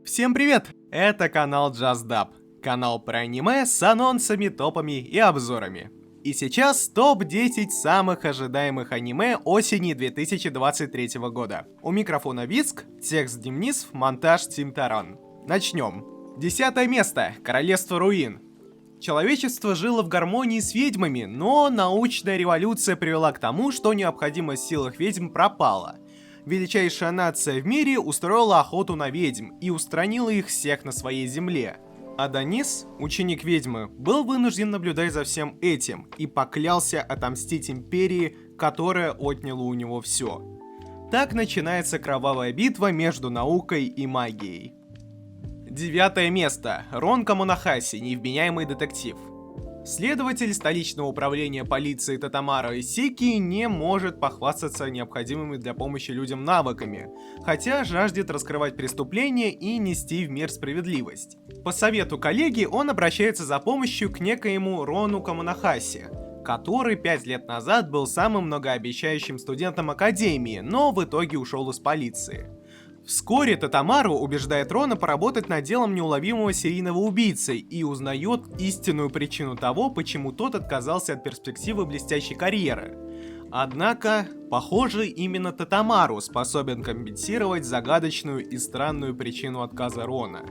Всем привет! Это канал JustDub, канал про аниме с анонсами, топами и обзорами. И сейчас топ-10 самых ожидаемых аниме осени 2023 года. У микрофона Виск, текст Демнисов, монтаж Тим Таран. Начнем. 10 место. Королевство руин. Человечество жило в гармонии с ведьмами, но научная революция привела к тому, что необходимость в силах ведьм пропала. Величайшая нация в мире устроила охоту на ведьм и устранила их всех на своей земле. Адонис, ученик ведьмы, был вынужден наблюдать за всем этим и поклялся отомстить империи, которая отняла у него все. Так начинается кровавая битва между наукой и магией. 9 место. Рон Камонахаси, невменяемый детектив. Следователь столичного управления полиции Татамаро Исики не может похвастаться необходимыми для помощи людям навыками, хотя жаждет раскрывать преступления и нести в мир справедливость. По совету коллеги он обращается за помощью к некоему Рону Камонахаси, который 5 лет назад был самым многообещающим студентом академии, но в итоге ушел из полиции. Вскоре Татамару убеждает Рона поработать над делом неуловимого серийного убийцы и узнает истинную причину того, почему тот отказался от перспективы блестящей карьеры. Однако, похоже, именно Татамару способен компенсировать загадочную и странную причину отказа Рона.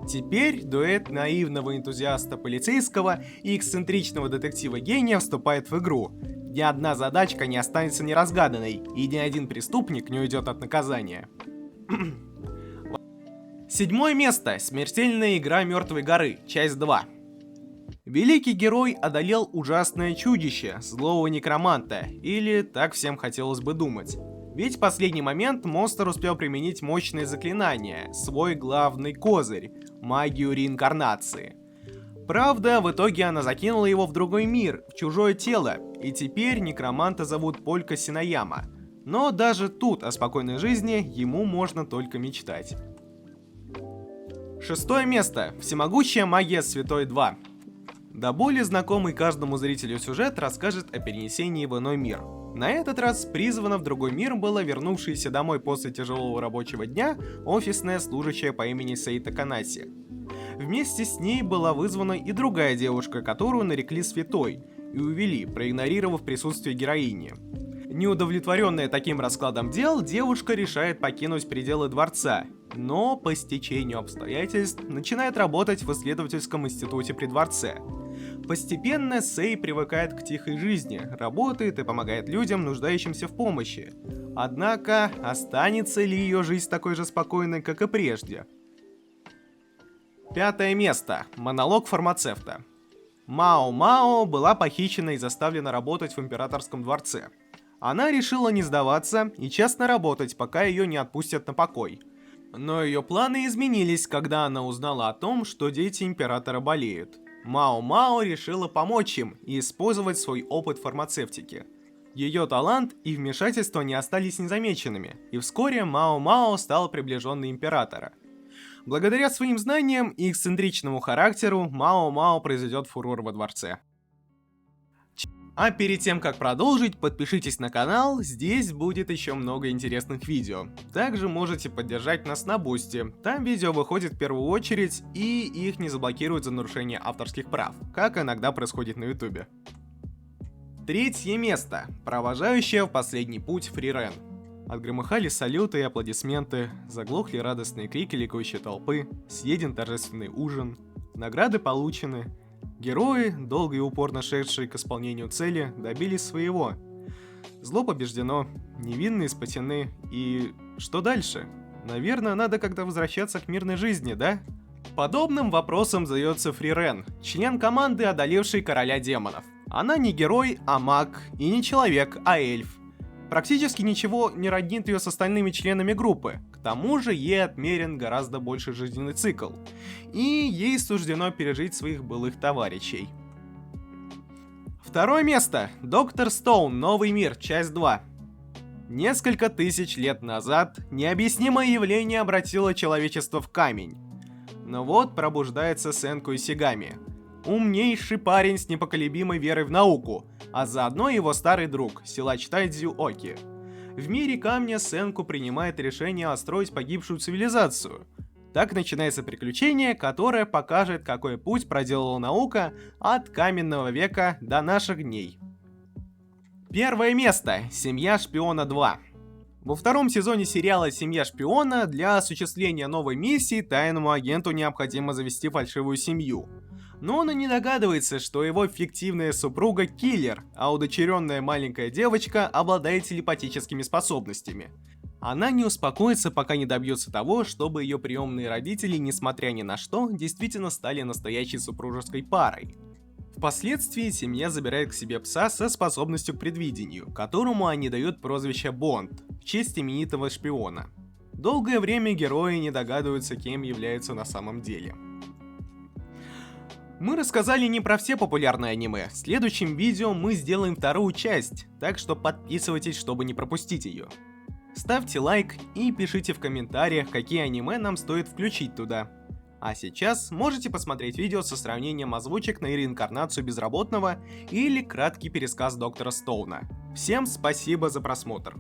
Теперь дуэт наивного энтузиаста полицейского и эксцентричного детектива-гения вступает в игру. Ни одна задачка не останется неразгаданной, и ни один преступник не уйдет от наказания. 7 место. Смертельная игра Мертвой горы. Часть 2. Великий герой одолел ужасное чудище, злого некроманта, или так всем хотелось бы думать. Ведь в последний момент монстр успел применить мощное заклинание, свой главный козырь – магию реинкарнации. Правда, в итоге она закинула его в другой мир, в чужое тело, и теперь некроманта зовут Полька Синаяма. Но даже тут о спокойной жизни ему можно только мечтать. 6 место. Всемогущая магия Святой 2. До боли знакомый каждому зрителю сюжет расскажет о перенесении в иной мир. На этот раз призвана в другой мир была вернувшаяся домой после тяжелого рабочего дня офисная служащая по имени Сейта Канаси. Вместе с ней была вызвана и другая девушка, которую нарекли Святой, и увели, проигнорировав присутствие героини. Неудовлетворенная таким раскладом дел, девушка решает покинуть пределы дворца, но по стечению обстоятельств начинает работать в исследовательском институте при дворце. Постепенно Сэй привыкает к тихой жизни, работает и помогает людям, нуждающимся в помощи. Однако, останется ли ее жизнь такой же спокойной, как и прежде? 5 место. Монолог фармацевта. Мао-Мао была похищена и заставлена работать в императорском дворце. Она решила не сдаваться и честно работать, пока ее не отпустят на покой. Но ее планы изменились, когда она узнала о том, что дети императора болеют. Мао-Мао решила помочь им и использовать свой опыт фармацевтики. Ее талант и вмешательство не остались незамеченными, и вскоре Мао-Мао стала приближенной императора. Благодаря своим знаниям и эксцентричному характеру, Мао-Мао произведет фурор во дворце. А перед тем, как продолжить, подпишитесь на канал, здесь будет еще много интересных видео. Также можете поддержать нас на Бусти, там видео выходит в первую очередь, и их не заблокируют за нарушение авторских прав, как иногда происходит на ютубе. 3 место. Провожающая в последний путь Фрирен. Отгромыхали салюты и аплодисменты, заглохли радостные крики ликующей толпы, съеден торжественный ужин, награды получены. Герои, долго и упорно шедшие к исполнению цели, добились своего. Зло побеждено, невинные спасены, и что дальше? Наверное, надо как-то возвращаться к мирной жизни, да? Подобным вопросом задается Фрирен, член команды, одолевшей короля демонов. Она не герой, а маг, и не человек, а эльф. Практически ничего не роднит ее с остальными членами группы, к тому же ей отмерен гораздо больше жизненный цикл, и ей суждено пережить своих былых товарищей. 2 место. Доктор Стоун. Новый мир. Часть 2. Несколько тысяч лет назад необъяснимое явление обратило человечество в камень. Но вот пробуждается Сенку Исигами. Умнейший парень с непоколебимой верой в науку, а заодно его старый друг, силач Тайдзю Оки. В мире камня Сенку принимает решение отстроить погибшую цивилизацию. Так начинается приключение, которое покажет, какой путь проделала наука от каменного века до наших дней. Первое место. Семья шпиона 2. Во втором сезоне сериала «Семья шпиона» для осуществления новой миссии тайному агенту необходимо завести фальшивую семью. Но он и не догадывается, что его фиктивная супруга — киллер, а удочеренная маленькая девочка обладает телепатическими способностями. Она не успокоится, пока не добьется того, чтобы ее приемные родители, несмотря ни на что, действительно стали настоящей супружеской парой. Впоследствии семья забирает к себе пса со способностью к предвидению, которому они дают прозвище Бонд, в честь именитого шпиона. Долгое время герои не догадываются, кем являются на самом деле. Мы рассказали не про все популярные аниме. В следующем видео мы сделаем вторую часть, так что подписывайтесь, чтобы не пропустить ее. Ставьте лайк и пишите в комментариях, какие аниме нам стоит включить туда. А сейчас можете посмотреть видео со сравнением озвучек на реинкарнацию Безработного или краткий пересказ Доктора Стоуна. Всем спасибо за просмотр.